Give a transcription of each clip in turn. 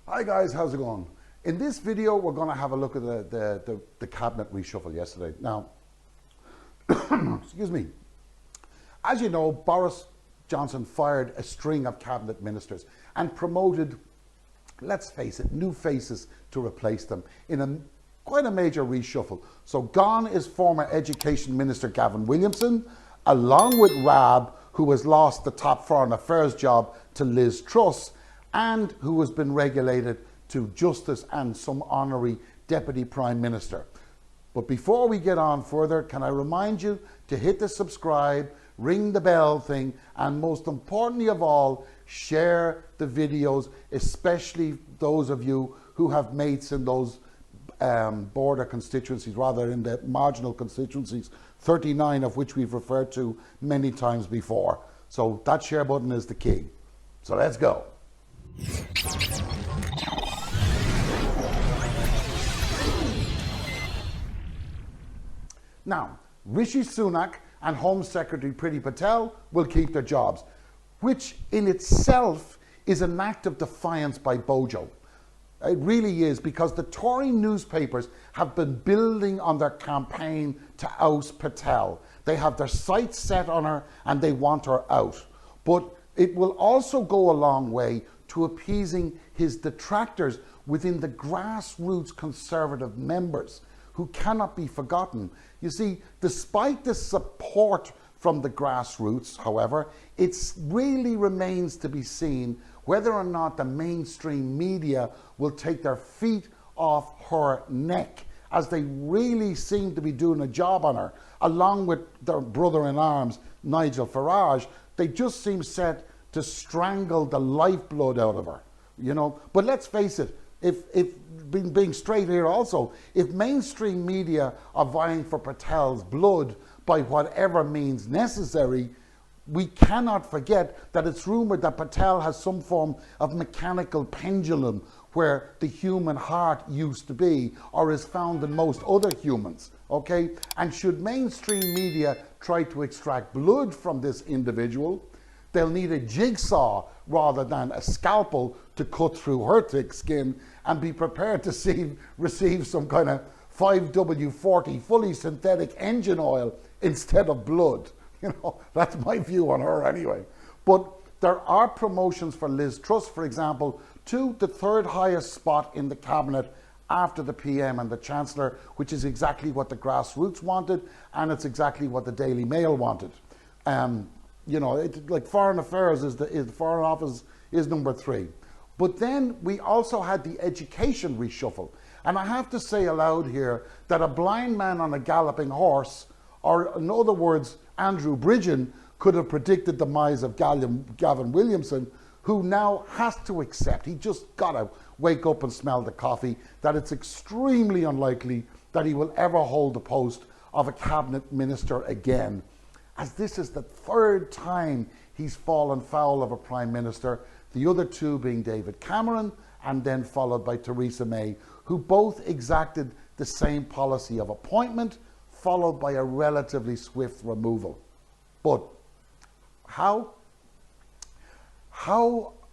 Hi guys, how's it going? In this video, we're going to have a look at the cabinet reshuffle yesterday. Now, excuse me. As you know, Boris Johnson fired a string of cabinet ministers and promoted, let's face it, new faces to replace them in quite a major reshuffle. So gone is former Education Minister Gavin Williamson, along with Raab, who has lost the top foreign affairs job to Liz Truss, and who has been regulated to Justice and some honorary Deputy Prime Minister. But before we get on further, can I remind you to hit the subscribe, ring the bell thing, and most importantly of all, share the videos, especially those of you who have mates in those border constituencies, rather in the marginal constituencies, 39 of which we've referred to many times before. So that share button is the key. So let's go. Now, Rishi Sunak and Home Secretary Priti Patel will keep their jobs, which in itself is an act of defiance by Bojo. It really is, because the Tory newspapers have been building on their campaign to oust Patel. They have their sights set on her and they want her out. But it will also go a long way to appeasing his detractors within the grassroots Conservative members, who cannot be forgotten. You see, despite the support from the grassroots, however, it really remains to be seen whether or not the mainstream media will take their feet off her neck, as they really seem to be doing a job on her, along with their brother-in-arms, Nigel Farage. They just seem set to strangle the lifeblood out of her, you know. But let's face it, if being straight here also, if mainstream media are vying for Patel's blood by whatever means necessary, we cannot forget that it's rumored that Patel has some form of mechanical pendulum where the human heart used to be, or is found in most other humans, okay? And should mainstream media try to extract blood from this individual, they'll need a jigsaw rather than a scalpel to cut through her thick skin, and be prepared to receive some kind of 5W40 fully synthetic engine oil instead of blood. You know, that's my view on her anyway. But there are promotions for Liz Truss, for example, to the third highest spot in the cabinet after the PM and the Chancellor, which is exactly what the grassroots wanted, and it's exactly what the Daily Mail wanted. You know, like Foreign Affairs the Foreign Office is number 3. But then we also had the education reshuffle. And I have to say aloud here that a blind man on a galloping horse, or in other words, Andrew Bridgen, could have predicted the demise of Gavin Williamson, who now has to accept, he just got to wake up and smell the coffee, that it's extremely unlikely that he will ever hold the post of a cabinet minister again, as this is the 3rd time he's fallen foul of a prime minister, the other 2 being David Cameron and then followed by Theresa May, who both exacted the same policy of appointment followed by a relatively swift removal. But how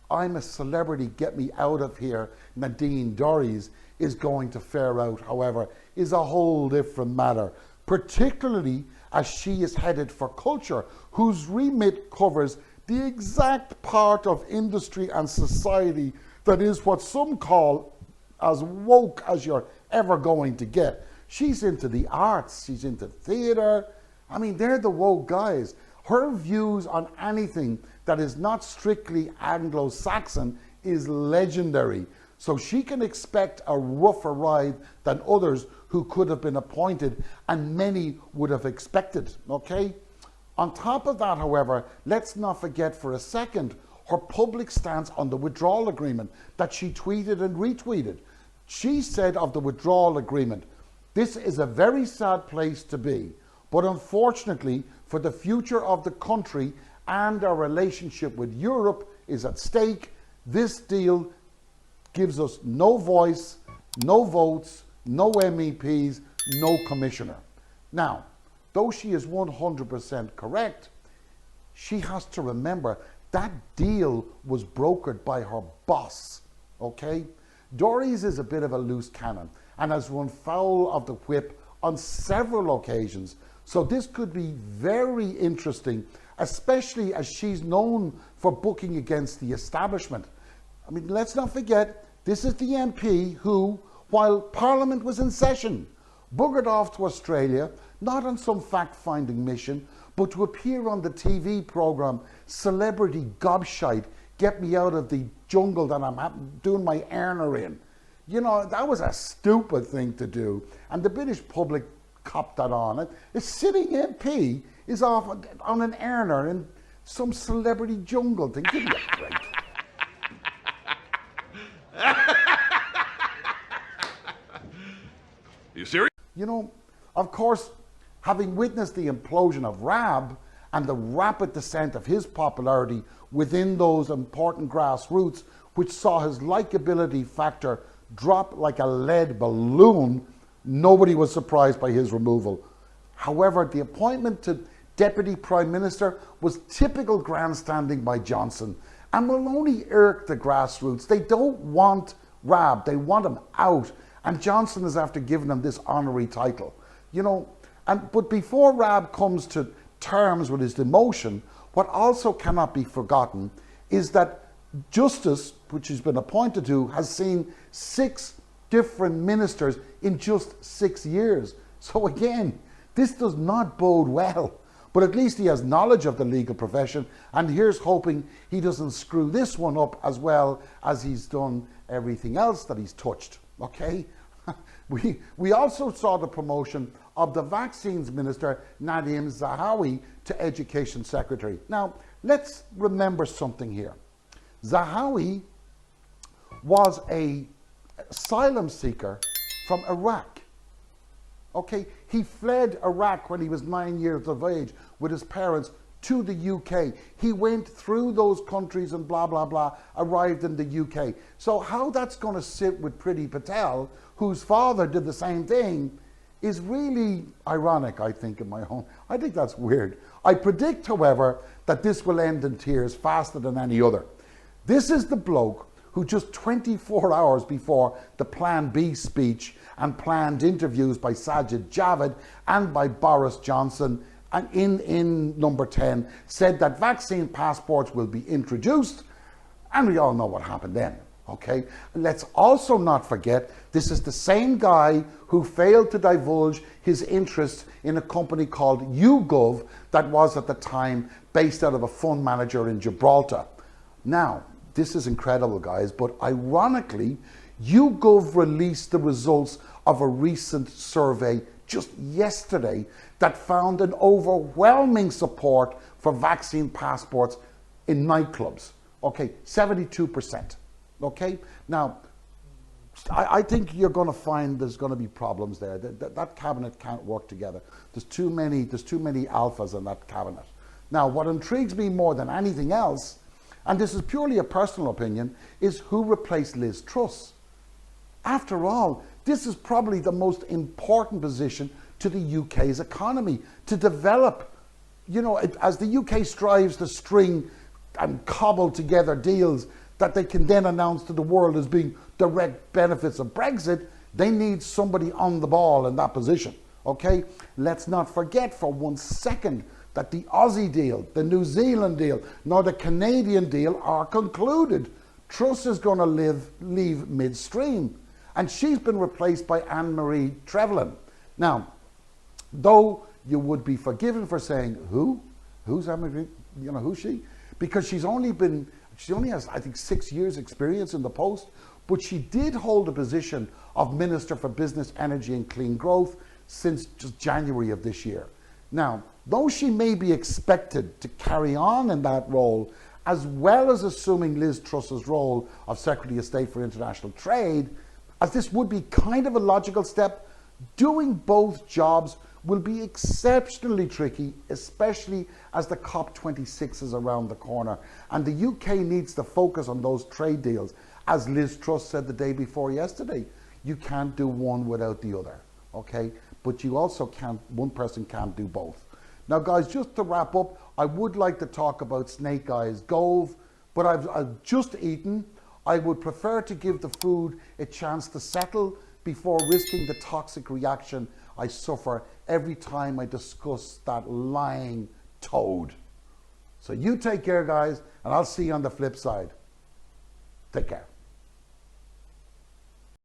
I'm a celebrity, get me out of here, Nadine Dorries, is going to fare out, however, is a whole different matter, particularly as she is headed for culture, whose remit covers the exact part of industry and society that is what some call as woke as you're ever going to get. She's into the arts, she's into theatre. I mean, they're the woke guys. Her views on anything that is not strictly Anglo-Saxon is legendary. So she can expect a rougher ride than others who could have been appointed and many would have expected, okay? On top of that, however, let's not forget for a second her public stance on the withdrawal agreement that she tweeted and retweeted. She said of the withdrawal agreement, "This is a very sad place to be, but unfortunately for the future of the country and our relationship with Europe is at stake. This deal gives us no voice, no votes, no MEPs, no commissioner." Now, though she is 100% correct, she has to remember that deal was brokered by her boss, okay? Dorries is a bit of a loose cannon and has run foul of the whip on several occasions. So this could be very interesting, especially as she's known for booking against the establishment. I mean, let's not forget, this is the MP who, while Parliament was in session, buggered off to Australia, not on some fact-finding mission, but to appear on the TV programme Celebrity Gobshite, Get Me Out of the Jungle that I'm doing my earner in. You know, that was a stupid thing to do, and the British public copped that on it. A sitting MP is off on an earner in some celebrity jungle thing. Give me a break. You serious? You know, of course, having witnessed the implosion of Raab and the rapid descent of his popularity within those important grassroots, which saw his likability factor drop like a lead balloon, nobody was surprised by his removal. However, the appointment to Deputy Prime Minister was typical grandstanding by Johnson and will only irk the grassroots. They don't want Raab, they want him out. And Johnson is after giving him this honorary title. You know, but before Raab comes to terms with his demotion, what also cannot be forgotten is that Justice, which he's been appointed to, has seen 6 different ministers in just 6 years. So again, this does not bode well. But at least he has knowledge of the legal profession, and here's hoping he doesn't screw this one up as well as he's done everything else that he's touched. Okay? We also saw the promotion of the Vaccines Minister, Nadine Zahawi, to Education Secretary. Now, let's remember something here. Zahawi was an asylum seeker from Iraq. Okay, he fled Iraq when he was 9 years of age with his parents to the UK. He went through those countries and blah, blah, blah, arrived in the UK. So how that's going to sit with Priti Patel, whose father did the same thing, is really ironic, I think, in my own. I think that's weird. I predict, however, that this will end in tears faster than any other. This is the bloke who just 24 hours before the Plan B speech and planned interviews by Sajid Javid and by Boris Johnson and in number 10 said that vaccine passports will be introduced, and we all know what happened then. Okay, let's also not forget this is the same guy who failed to divulge his interests in a company called YouGov that was at the time based out of a fund manager in Gibraltar. Now, this is incredible, guys, but ironically, YouGov released the results of a recent survey just yesterday that found an overwhelming support for vaccine passports in nightclubs. Okay, 72%. Okay, now I think you're going to find there's going to be problems there. That cabinet can't work together. There's too many alphas in that cabinet. Now, what intrigues me more than anything else, and this is purely a personal opinion, is who replaced Liz Truss. After all, this is probably the most important position to the UK's economy, to develop, you know, as the UK strives to string and cobble together deals that they can then announce to the world as being direct benefits of Brexit, they need somebody on the ball in that position, okay? Let's not forget for 1 second that the Aussie deal, the New Zealand deal, nor the Canadian deal are concluded. Truss is going to leave midstream, and she's been replaced by Anne-Marie Trevelyan. Now, though you would be forgiven for saying, who's Anne-Marie, you know, who's she? Because she only has, I think, 6 years experience in the post, but she did hold a position of Minister for Business, Energy and Clean Growth since just January of this year. Now, though she may be expected to carry on in that role, as well as assuming Liz Truss's role of Secretary of State for International Trade, as this would be kind of a logical step, doing both jobs will be exceptionally tricky, especially as the COP26 is around the corner. And the UK needs to focus on those trade deals. As Liz Truss said the day before yesterday, you can't do one without the other, okay? But you also can't, one person can't do both. Now guys, just to wrap up, I would like to talk about Snake Eyes Gove, but I've just eaten. I would prefer to give the food a chance to settle before risking the toxic reaction I suffer every time I discuss that lying toad. So you take care, guys, and I'll see you on the flip side. Take care.